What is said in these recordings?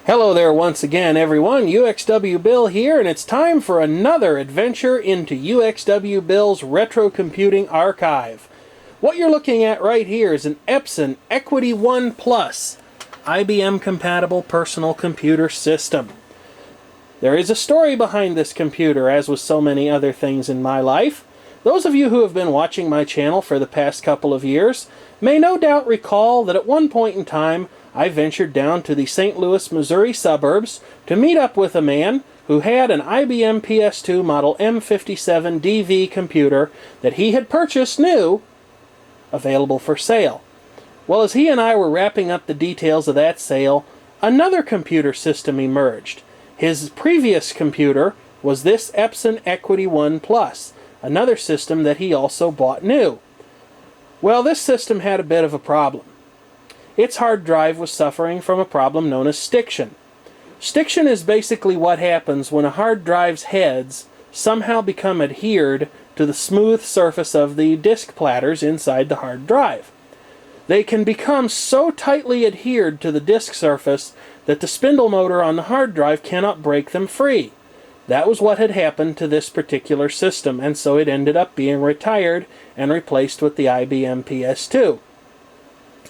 Hello there once again, everyone. uxwbill here, and it's time for another adventure into uxwbill's retro computing archive. What you're looking at right here is an Epson Equity I Plus IBM compatible personal computer system. There is a story behind this computer, as with so many other things in my life. Those of you who have been watching my channel for the past couple of years may no doubt recall that at one point in time I ventured down to the St. Louis, Missouri suburbs to meet up with a man who had an IBM PS2 model M57 DV computer that he had purchased new, available for sale. Well, as he and I were wrapping up the details of that sale, another computer system emerged. His previous computer was this Epson Equity I Plus, another system that he also bought new. Well, this system had a bit of a problem. Its hard drive was suffering from a problem known as stiction. Stiction is basically what happens when a hard drive's heads somehow become adhered to the smooth surface of the disk platters inside the hard drive. They can become so tightly adhered to the disk surface that the spindle motor on the hard drive cannot break them free. That was what had happened to this particular system, and so it ended up being retired and replaced with the IBM PS2.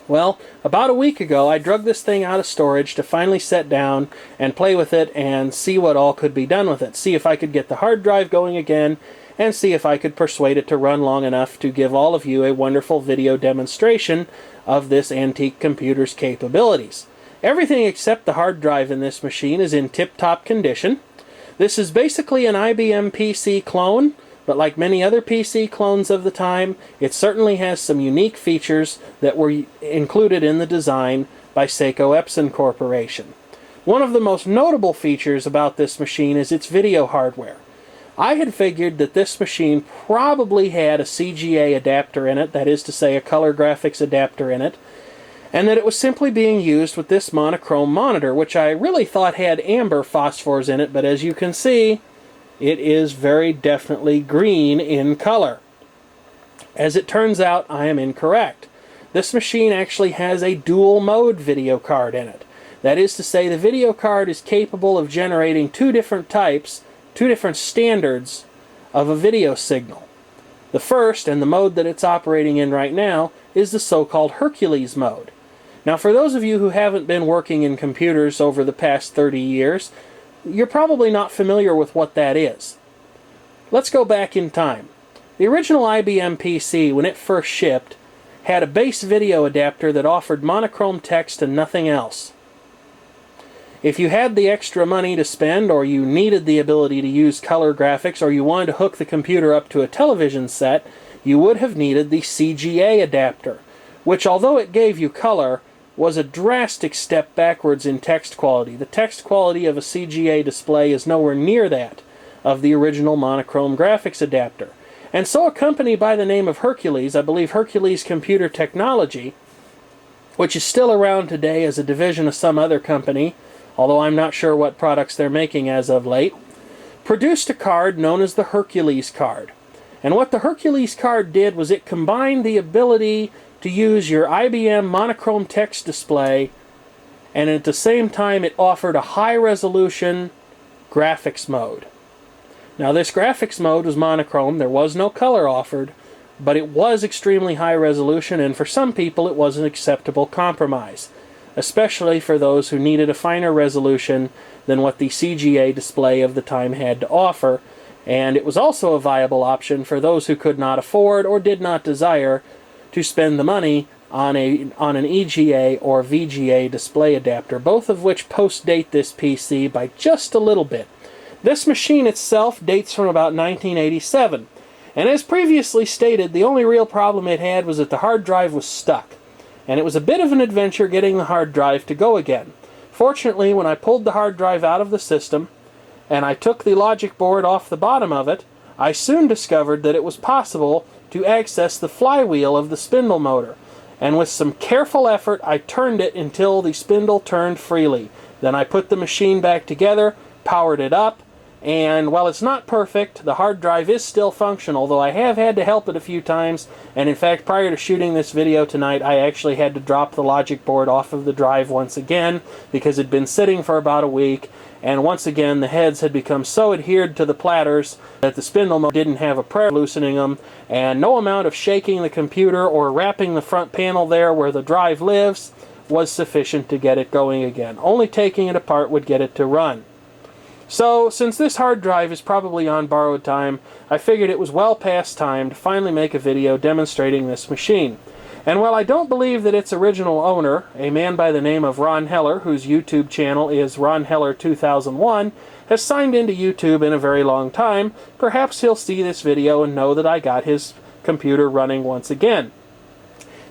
Well, about a week ago, I drug this thing out of storage to finally sit down and play with it and see what all could be done with it. See if I could get the hard drive going again, and see if I could persuade it to run long enough to give all of you a wonderful video demonstration of this antique computer's capabilities. Everything except the hard drive in this machine is in tip-top condition. This is basically an IBM PC clone, but like many other PC clones of the time, it certainly has some unique features that were included in the design by Seiko Epson Corporation. One of the most notable features about this machine is its video hardware. I had figured that this machine probably had a CGA adapter in it, that is to say a color graphics adapter in it, and that it was simply being used with this monochrome monitor, which I really thought had amber phosphors in it, but as you can see, it is very definitely green in color. As it turns out, I am incorrect. This machine actually has a dual mode video card in it. That is to say, the video card is capable of generating two different types, two different standards of a video signal. The first, and the mode that it's operating in right now, is the so-called Hercules mode. Now, for those of you who haven't been working in computers over the past 30 years, you're probably not familiar with what that is. Let's go back in time. The original IBM PC, when it first shipped, had a base video adapter that offered monochrome text and nothing else. If you had the extra money to spend, or you needed the ability to use color graphics, or you wanted to hook the computer up to a television set, you would have needed the CGA adapter, which, although it gave you color, was a drastic step backwards in text quality. The text quality of a CGA display is nowhere near that of the original monochrome graphics adapter. And so a company by the name of Hercules, I believe Hercules Computer Technology, which is still around today as a division of some other company, although I'm not sure what products they're making as of late, produced a card known as the Hercules card. And what the Hercules card did was it combined the ability to use your IBM monochrome text display, and at the same time it offered a high-resolution graphics mode. Now, this graphics mode was monochrome. There was no color offered, but it was extremely high resolution, and for some people it was an acceptable compromise, especially for those who needed a finer resolution than what the CGA display of the time had to offer, and it was also a viable option for those who could not afford or did not desire to spend the money on an EGA or VGA display adapter, both of which post-date this PC by just a little bit. This machine itself dates from about 1987, and as previously stated, the only real problem it had was that the hard drive was stuck, and it was a bit of an adventure getting the hard drive to go again. Fortunately, when I pulled the hard drive out of the system, and I took the logic board off the bottom of it, I soon discovered that it was possible to access the flywheel of the spindle motor, and with some careful effort I turned it until the spindle turned freely. Then I put the machine back together, powered it up, And while it's not perfect, the hard drive is still functional, though I have had to help it a few times. And in fact, prior to shooting this video tonight, I actually had to drop the logic board off of the drive once again because it had been sitting for about a week. And once again, the heads had become so adhered to the platters that the spindle didn't have a prayer loosening them. And no amount of shaking the computer or wrapping the front panel there where the drive lives was sufficient to get it going again. Only taking it apart would get it to run. So, since this hard drive is probably on borrowed time, I figured it was well past time to finally make a video demonstrating this machine. And while I don't believe that its original owner, a man by the name of Ron Heller, whose YouTube channel is Ron Heller 2001, has signed into YouTube in a very long time, perhaps he'll see this video and know that I got his computer running once again.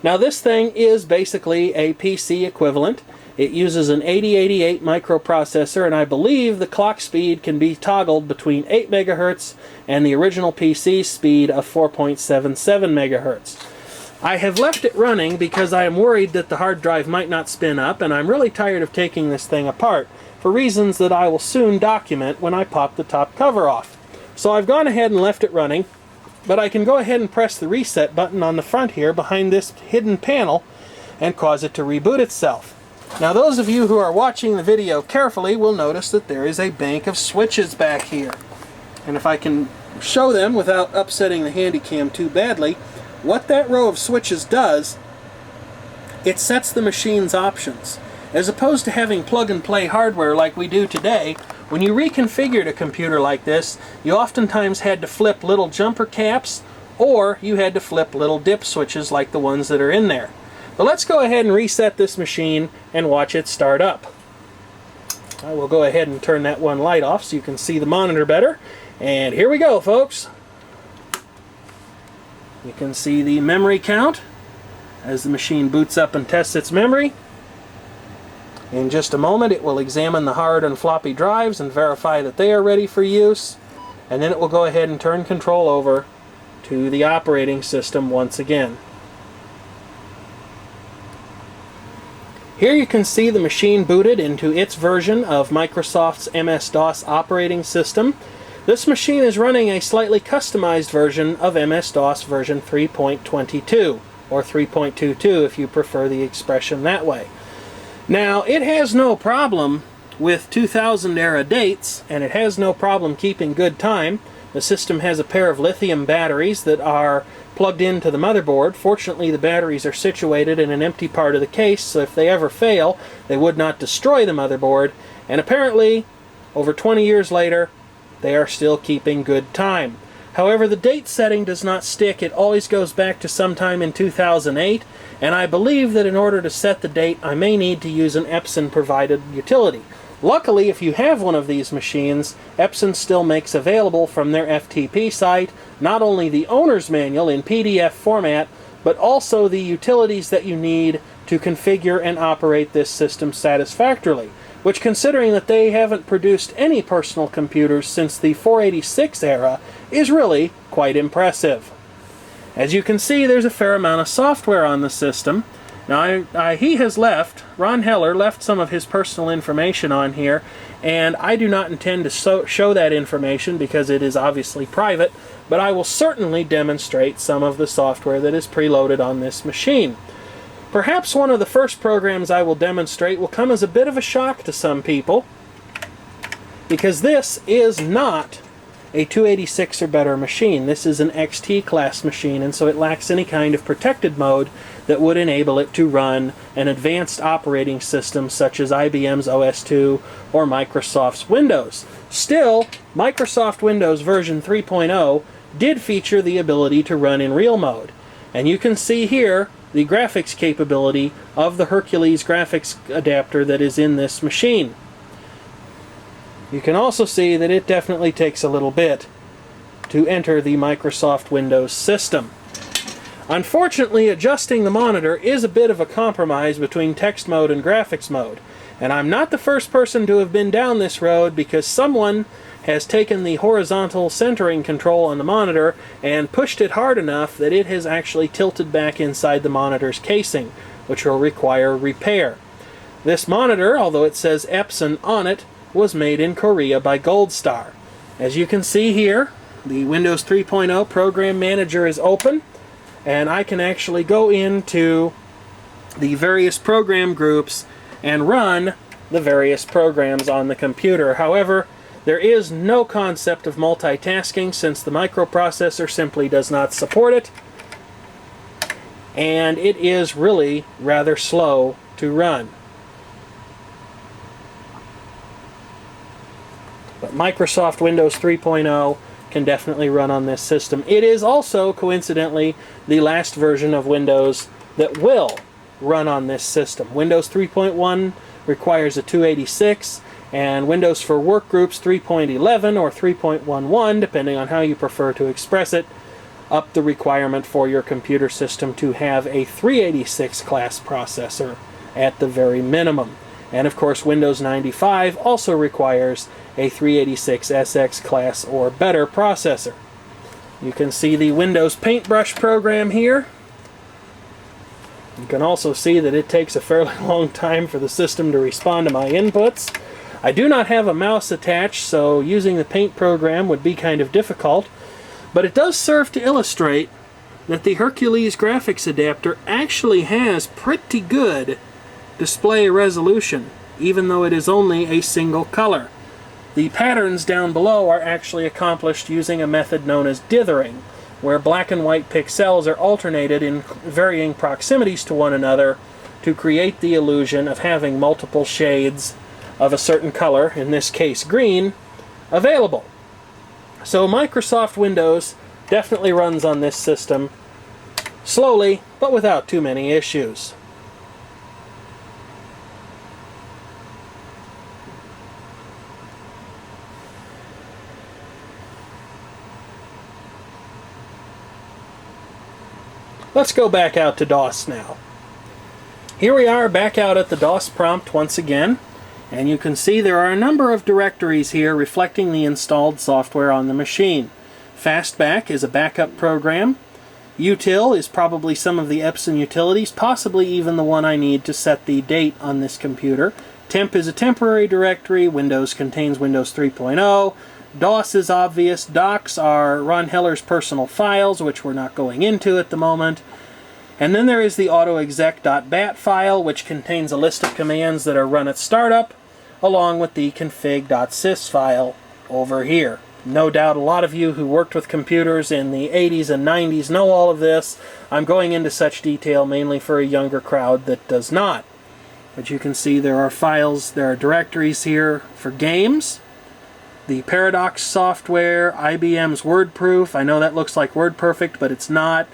Now this thing is basically a PC equivalent. It uses an 8088 microprocessor, and I believe the clock speed can be toggled between 8 MHz and the original PC speed of 4.77 MHz. I have left it running because I am worried that the hard drive might not spin up, and I'm really tired of taking this thing apart, for reasons that I will soon document when I pop the top cover off. So I've gone ahead and left it running, but I can go ahead and press the reset button on the front here behind this hidden panel and cause it to reboot itself. Now those of you who are watching the video carefully will notice that there is a bank of switches back here. And if I can show them without upsetting the Handycam too badly, what that row of switches does, it sets the machine's options. As opposed to having plug-and-play hardware like we do today, when you reconfigured a computer like this, you oftentimes had to flip little jumper caps, or you had to flip little dip switches like the ones that are in there. But let's go ahead and reset this machine and watch it start up. I will go ahead and turn that one light off so you can see the monitor better. And here we go, folks. You can see the memory count as the machine boots up and tests its memory. In just a moment, it will examine the hard and floppy drives and verify that they are ready for use. And then it will go ahead and turn control over to the operating system once again. Here you can see the machine booted into its version of Microsoft's MS-DOS operating system. This machine is running a slightly customized version of MS-DOS version 3.22, or 3.22 if you prefer the expression that way. Now, it has no problem with 2000 era dates, and it has no problem keeping good time. The system has a pair of lithium batteries that are plugged into the motherboard. Fortunately, the batteries are situated in an empty part of the case, so if they ever fail, they would not destroy the motherboard. And apparently, over 20 years later, they are still keeping good time. However, the date setting does not stick. It always goes back to sometime in 2008, and I believe that in order to set the date, I may need to use an Epson-provided utility. Luckily, if you have one of these machines, Epson still makes available from their FTP site not only the owner's manual in PDF format, but also the utilities that you need to configure and operate this system satisfactorily, which, considering that they haven't produced any personal computers since the 486 era, is really quite impressive. As you can see, there's a fair amount of software on the system. Now, he has left, Ron Heller left some of his personal information on here, and I do not intend to show that information because it is obviously private, but I will certainly demonstrate some of the software that is preloaded on this machine. Perhaps one of the first programs I will demonstrate will come as a bit of a shock to some people, because this is not a 286 or better machine. This is an XT class machine, and so it lacks any kind of protected mode that would enable it to run an advanced operating system such as IBM's OS/2 or Microsoft's Windows. Still, Microsoft Windows version 3.0 did feature the ability to run in real mode, and you can see here the graphics capability of the Hercules graphics adapter that is in this machine. You can also see that it definitely takes a little bit to enter the Microsoft Windows system. Unfortunately, adjusting the monitor is a bit of a compromise between text mode and graphics mode, and I'm not the first person to have been down this road because someone has taken the horizontal centering control on the monitor and pushed it hard enough that it has actually tilted back inside the monitor's casing, which will require repair. This monitor, although it says Epson on it, was made in Korea by Gold Star. As you can see here, the Windows 3.0 Program Manager is open, and I can actually go into the various program groups and run the various programs on the computer. However, there is no concept of multitasking since the microprocessor simply does not support it, and it is really rather slow to run. But Microsoft Windows 3.0 can definitely run on this system. It is also, coincidentally, the last version of Windows that will run on this system. Windows 3.1 requires a 286, and Windows for Workgroups 3.11 or 3.11, depending on how you prefer to express it, up the requirement for your computer system to have a 386 class processor at the very minimum. And of course, Windows 95 also requires a 386SX class or better processor. You can see the Windows Paintbrush program here. You can also see that it takes a fairly long time for the system to respond to my inputs. I do not have a mouse attached, so using the Paint program would be kind of difficult, but it does serve to illustrate that the Hercules graphics adapter actually has pretty good display resolution, even though it is only a single color. The patterns down below are actually accomplished using a method known as dithering, where black and white pixels are alternated in varying proximities to one another to create the illusion of having multiple shades of a certain color, in this case green, available. So Microsoft Windows definitely runs on this system slowly, but without too many issues. Let's go back out to DOS now. Here we are back out at the DOS prompt once again, and you can see there are a number of directories here reflecting the installed software on the machine. Fastback is a backup program. Util is probably some of the Epson utilities, possibly even the one I need to set the date on this computer. Temp is a temporary directory. Windows contains Windows 3.0. DOS is obvious. Docs are Ron Heller's personal files, which we're not going into at the moment. And then there is the autoexec.bat file, which contains a list of commands that are run at startup, along with the config.sys file over here. No doubt a lot of you who worked with computers in the 80s and 90s know all of this. I'm going into such detail mainly for a younger crowd that does not. But you can see there are files, there are directories here for games, the Paradox software, IBM's WordProof. I know that looks like WordPerfect, but it's not.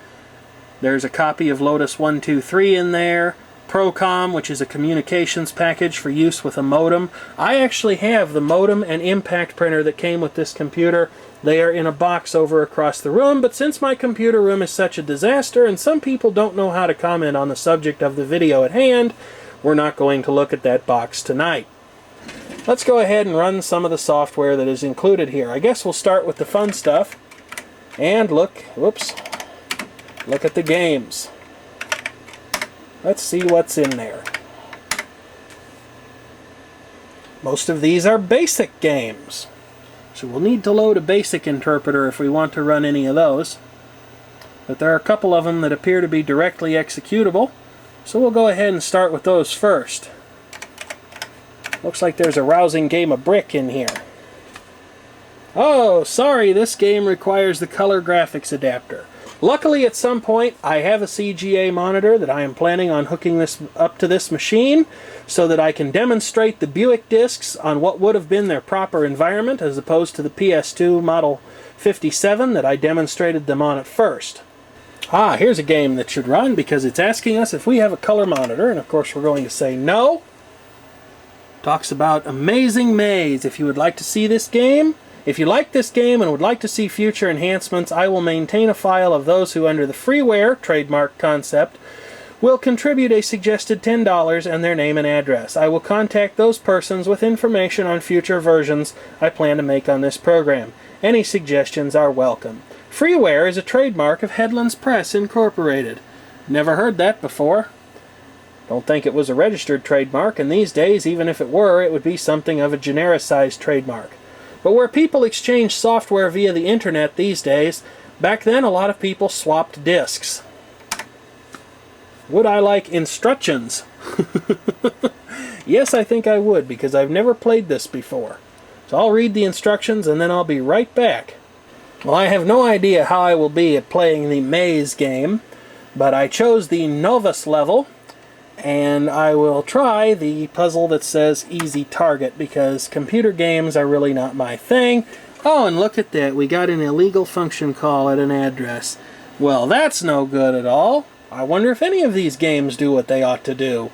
There's a copy of Lotus 123 in there. Procom, which is a communications package for use with a modem. I actually have the modem and impact printer that came with this computer. They are in a box over across the room, but since my computer room is such a disaster and some people don't know how to comment on the subject of the video at hand, we're not going to look at that box tonight. Let's go ahead and run some of the software that is included here. I guess we'll start with the fun stuff and look at the games. Let's see what's in there. Most of these are basic games, so we'll need to load a basic interpreter if we want to run any of those. But there are a couple of them that appear to be directly executable, so we'll go ahead and start with those first. Looks like there's a rousing game of Brick in here. Oh, sorry, this game requires the color graphics adapter. Luckily, at some point, I have a CGA monitor that I am planning on hooking this up to this machine so that I can demonstrate the Buick discs on what would have been their proper environment as opposed to the PS2 Model 57 that I demonstrated them on at first. Here's a game that should run because it's asking us if we have a color monitor, and of course we're going to say no. Talks about Amazing Maze. If you would like to see this game, if you like this game and would like to see future enhancements, I will maintain a file of those who, under the freeware trademark concept, will contribute a suggested $10 and their name and address. I will contact those persons with information on future versions I plan to make on this program. Any suggestions are welcome. Freeware is a trademark of Headlands Press Incorporated. Never heard that before. Don't think it was a registered trademark, and these days, even if it were, it would be something of a genericized trademark. But where people exchange software via the internet these days, back then a lot of people swapped disks. Would I like instructions? Yes, I think I would, because I've never played this before. So I'll read the instructions and then I'll be right back. Well, I have no idea how I will be at playing the maze game, but I chose the novice level, and I will try the puzzle that says easy target, because computer games are really not my thing. Oh, and look at that, we got an illegal function call at an address. Well, that's no good at all. I wonder if any of these games do what they ought to do.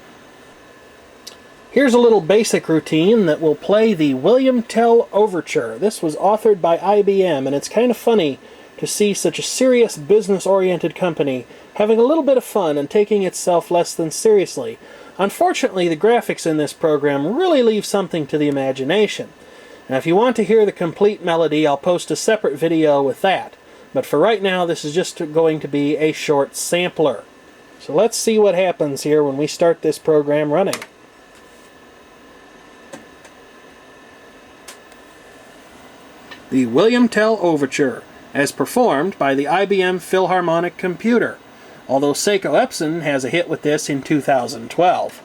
Here's a little basic routine that will play the William Tell Overture. This was authored by IBM, and it's kind of funny to see such a serious business-oriented company having a little bit of fun and taking itself less than seriously. Unfortunately, the graphics in this program really leave something to the imagination. Now, if you want to hear the complete melody, I'll post a separate video with that. But for right now, this is just going to be a short sampler. So let's see what happens here when we start this program running. The William Tell Overture, as performed by the IBM Philharmonic Computer, although Seiko Epson has a hit with this in 2012.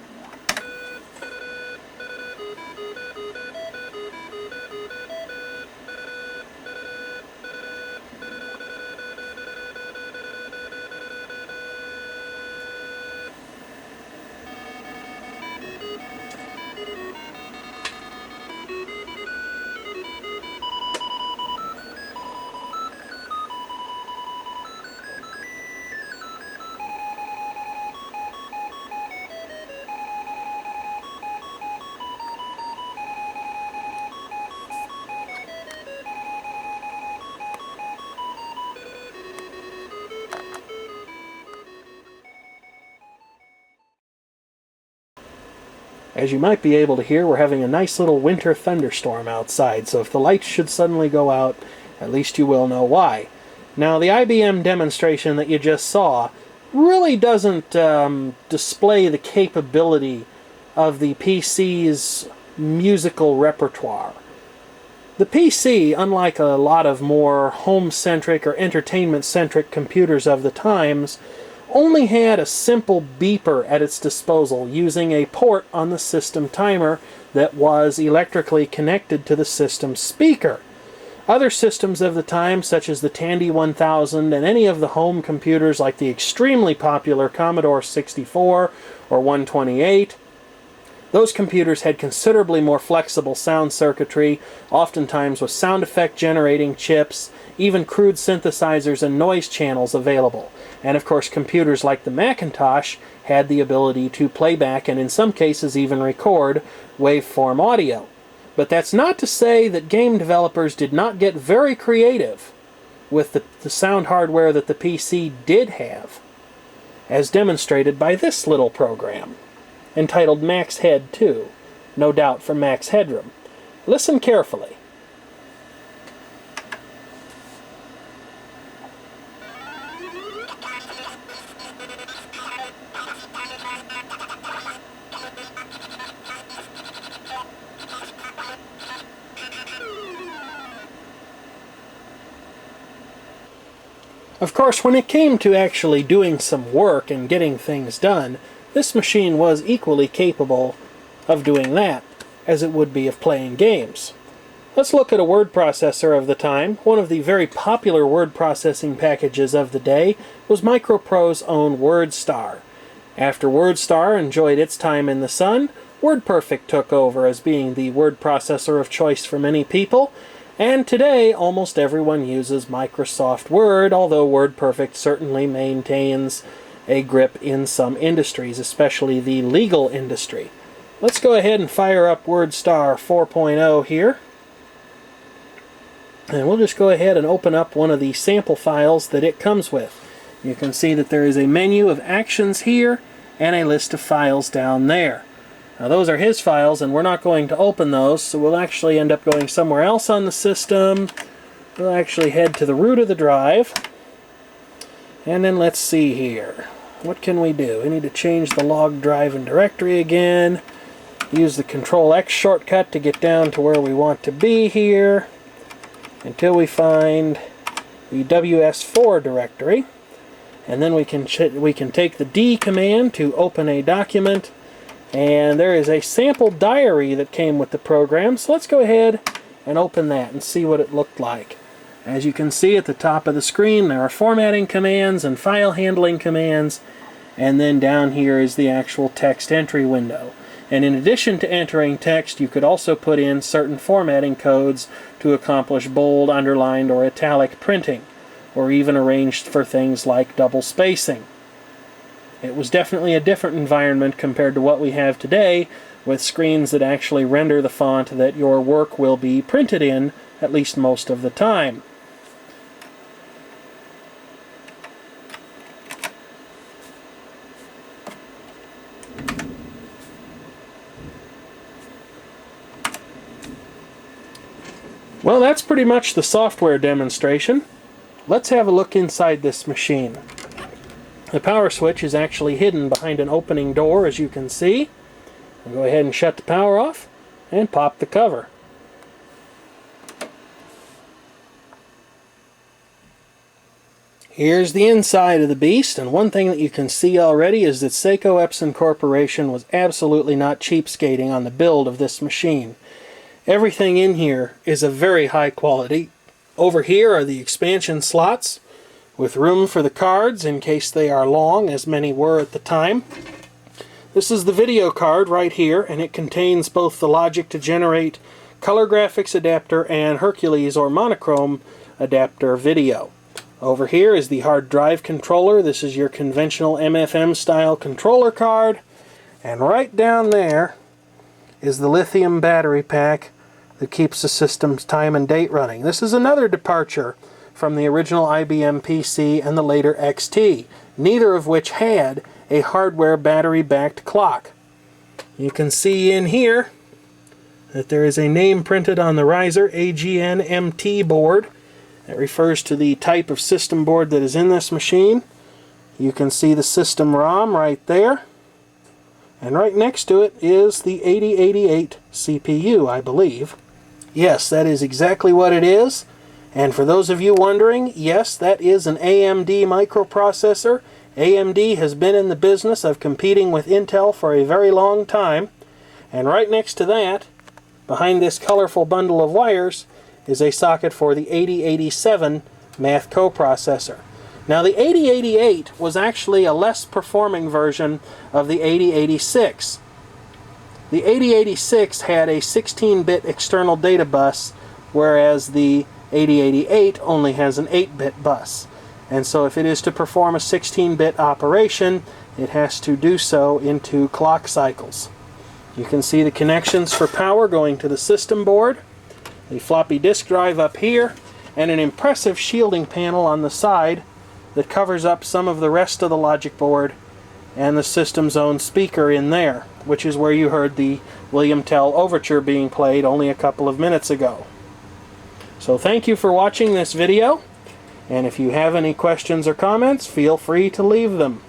As you might be able to hear, we're having a nice little winter thunderstorm outside, so if the lights should suddenly go out, at least you will know why. Now, the IBM demonstration that you just saw really doesn't display the capability of the PC's musical repertoire. The PC, unlike a lot of more home-centric or entertainment-centric computers of the times, only had a simple beeper at its disposal using a port on the system timer that was electrically connected to the system speaker. Other systems of the time, such as the Tandy 1000 and any of the home computers like the extremely popular Commodore 64 or 128, those computers had considerably more flexible sound circuitry, oftentimes with sound effect generating chips, even crude synthesizers and noise channels available. And of course, computers like the Macintosh had the ability to play back and in some cases even record waveform audio. But that's not to say that game developers did not get very creative with the sound hardware that the PC did have, as demonstrated by this little program, entitled Max Head 2, no doubt for Max Headroom. Listen carefully. Of course, when it came to actually doing some work and getting things done, this machine was equally capable of doing that as it would be of playing games. Let's look at a word processor of the time. One of the very popular word processing packages of the day was Micropro's own WordStar. After WordStar enjoyed its time in the sun, WordPerfect took over as being the word processor of choice for many people, and today almost everyone uses Microsoft Word, although WordPerfect certainly maintains a grip in some industries, especially the legal industry. Let's go ahead and fire up WordStar 4.0 here. And we'll just go ahead and open up one of the sample files that it comes with. You can see that there is a menu of actions here and a list of files down there. Now those are his files, and we're not going to open those, so we'll actually end up going somewhere else on the system. We'll actually head to the root of the drive. And then let's see here. What can we do? We need to change the log drive and directory again. Use the Control-X shortcut to get down to where we want to be here. until we find the WS4 directory, and then we can take the D command to open a document, and there is a sample diary that came with the program, so let's go ahead and open that and see what it looked like. As you can see at the top of the screen, there are formatting commands and file handling commands, and then down here is the actual text entry window. And in addition to entering text, you could also put in certain formatting codes to accomplish bold, underlined, or italic printing, or even arranged for things like double spacing. It was definitely a different environment compared to what we have today, with screens that actually render the font that your work will be printed in, at least most of the time. Well, that's pretty much the software demonstration. Let's have a look inside this machine. The power switch is actually hidden behind an opening door, as you can see. I'll go ahead and shut the power off and pop the cover. Here's the inside of the beast, and one thing that you can see already is that Seiko Epson Corporation was absolutely not cheapskating on the build of this machine. Everything in here is of very high quality. Over here are the expansion slots with room for the cards in case they are long, as many were at the time. This is the video card right here, and it contains both the logic to generate color graphics adapter and Hercules or monochrome adapter video. Over here is the hard drive controller. This is your conventional MFM style controller card. And right down there is the lithium battery pack that keeps the system's time and date running. This is another departure from the original IBM PC and the later XT, neither of which had a hardware battery-backed clock. You can see in here that there is a name printed on the riser, AGN MT board. That refers to the type of system board that is in this machine. You can see the system ROM right there. And right next to it is the 8088 CPU, I believe. Yes, that is exactly what it is. And for those of you wondering, yes, that is an AMD microprocessor. AMD has been in the business of competing with Intel for a very long time. And right next to that, behind this colorful bundle of wires, is a socket for the 8087 math coprocessor. Now the 8088 was actually a less performing version of the 8086. The 8086 had a 16-bit external data bus, whereas the 8088 only has an 8-bit bus. And so if it is to perform a 16-bit operation, it has to do so into clock cycles. You can see the connections for power going to the system board, the floppy disk drive up here, and an impressive shielding panel on the side that covers up some of the rest of the logic board and the system's own speaker in there, which is where you heard the William Tell Overture being played only a couple of minutes ago. So thank you for watching this video, and if you have any questions or comments, feel free to leave them.